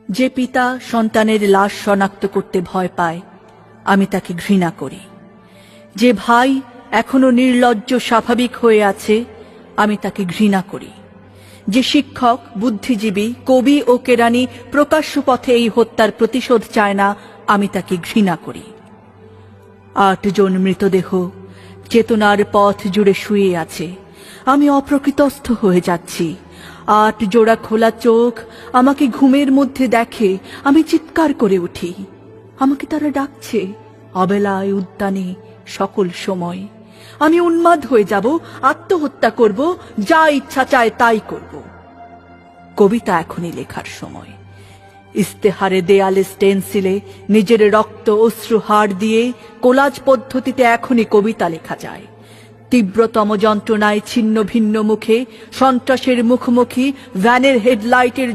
যে পিতা সন্তানের লাশ শনাক্ত করতে ভয় পায়, আমি তাকে ঘৃণা করি। যে ভাই এখনো নির্লজ্জ স্বাভাবিক হয়ে আছে, আমি তাকে ঘৃণা করি। যে শিক্ষক, বুদ্ধিজীবী, কবি ও কেরানি প্রকাশ্য পথে এই হত্যার প্রতিশোধ চায় না, আমি তাকে ঘৃণা করি। ৮ জন মৃতদেহ চেতনার পথ জুড়ে শুয়ে আছে। আমি অপ্রকৃতস্থ হয়ে যাচ্ছি। ৮ জোড়া খোলা চোখ আমাকে ঘুমের মধ্যে দেখে। আমি চিৎকার করে উঠি। আমাকে তারা ডাকছে, অবেলায়, উদ্যানে, সকল সময়। আমি উন্মাদ হয়ে যাব, আত্মহত্যা করব, যা ইচ্ছা চায় তাই করব। কবিতা এখনই লেখার সময়। ইস্তেহারে, দেয়ালে, স্টেনসিলে নিজের রক্ত অশ্রু হাড় দিয়ে কোলাজ পদ্ধতিতে এখনই কবিতা লেখা যায়। তীব্রতম যন্ত্রণায় ছিন্ন ভিন্ন মুখে, সন্ত্রাসের মুখোমুখি, ভ্যানের হেডলাইটের